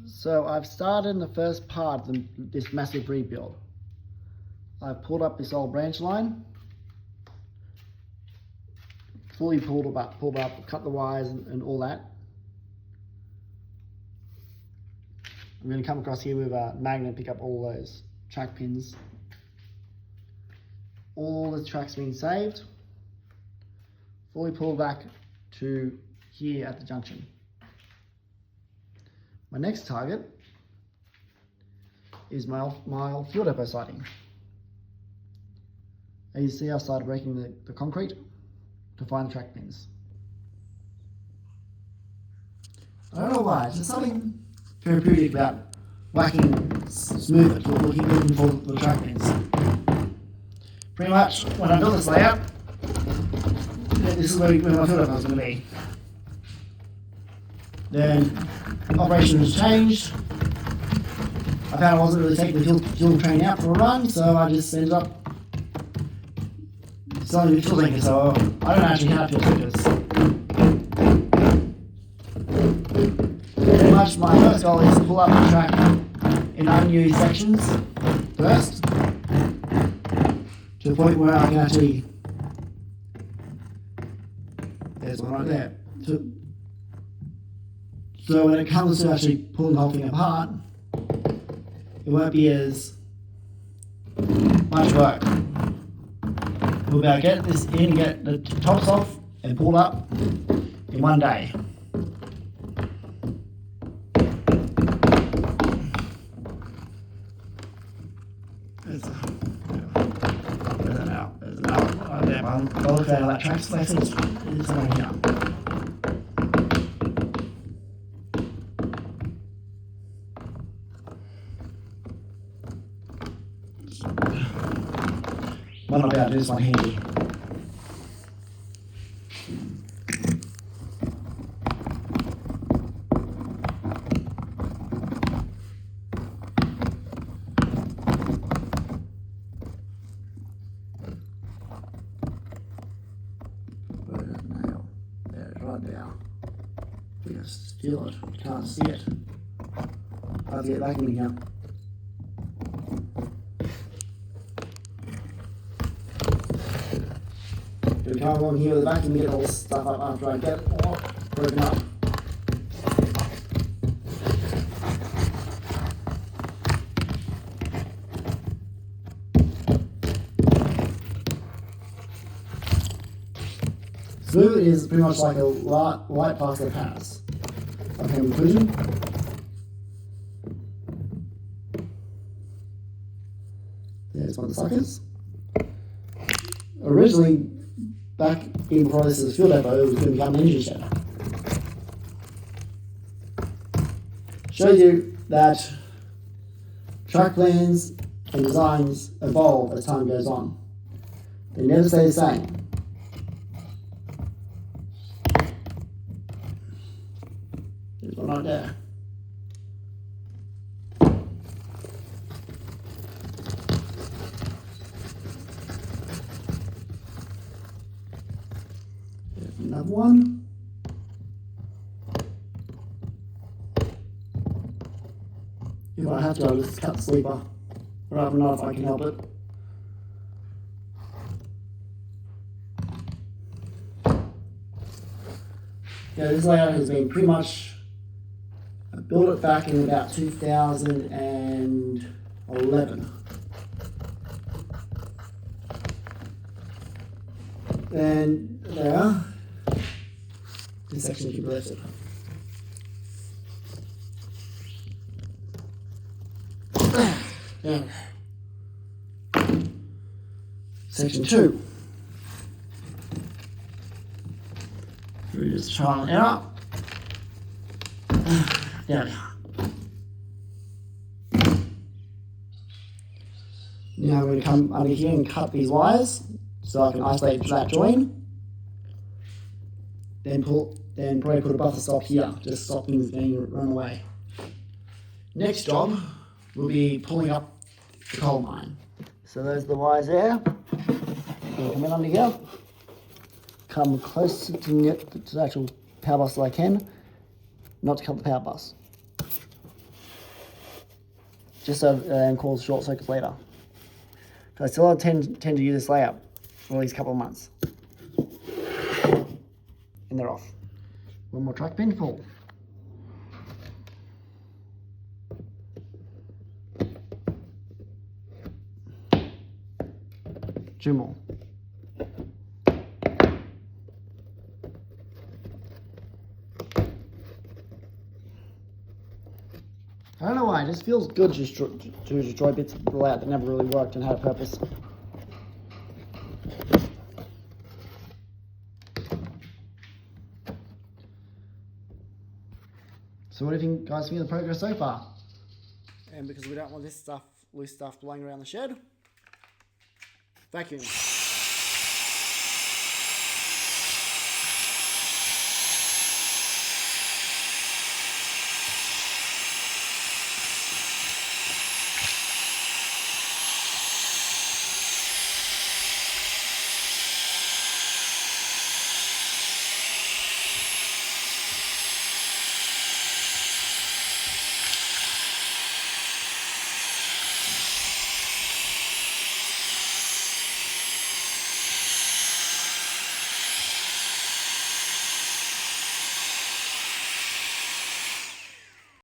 So I've started in the first part of this massive rebuild. I've pulled up this old branch line, fully pulled up, cut the wires and all that. I'm going to come across here with a magnet and pick up all those track pins. All the tracks being saved, fully pulled back to here at the junction. My next target is my fuel depot sighting. As you see, I started breaking the concrete to find the track pins. I don't know why, it's just something therapeutic about whacking smooth looking for the track pins. Pretty much, when I built this layout, this is where my fuel depot is going to be. Then operation was changed. I found I wasn't really taking the fuel train out for a run, so I just ended up selling the fuel tanker, so I don't actually have fuel tankers. Pretty much my first goal is to pull up the track in unused sections first, to the point where I can actually, there's one right there. So when it comes to actually pulling the whole thing apart, it won't be as much work. We'll be able to get this in, get the tops off and pulled up in one day. There's an out right there, but I'll look at that track space. It's right here. Might not be able to do this one handy. Where's that nail? There, it's right there. You can feel it, you can't see it. I have to get back in again. We come along here with the vacuum and get all this stuff up after I get it all broken up. Smooth is pretty much like a light plaster of Paris. Okay, conclusion. There's one of the suckers. Originally, back in before this was a fuel depot, it was going to become an energy shed. Shows you that track plans and designs evolve as time goes on. They never stay the same. There's one right there. Another one. If I have to, I'll just cut the sleeper. Rather than not if I can help it. Yeah, this layout has been pretty much, I built it back in about 2011. And there, this section can be lifted. Yeah. Section 2. We just trial and error. There we are. Now I'm going to come under here and cut these wires so I can isolate that join. Then probably put a buffer stop here, just stop things being run away. Next job will be pulling up the coal mine. So those are the wires there. I'll come in under here, come close to the actual power bus as I can, not to cut the power bus. just so cause short circuits later. But I still tend to use this layout for at least a couple of months. And they're off. One more track pin, pull. Two more. I don't know why, it just feels good to destroy bits of the layout that never really worked and had a purpose. So what do you think, guys, think of the progress so far? And because we don't want this stuff, loose stuff blowing around the shed, vacuum.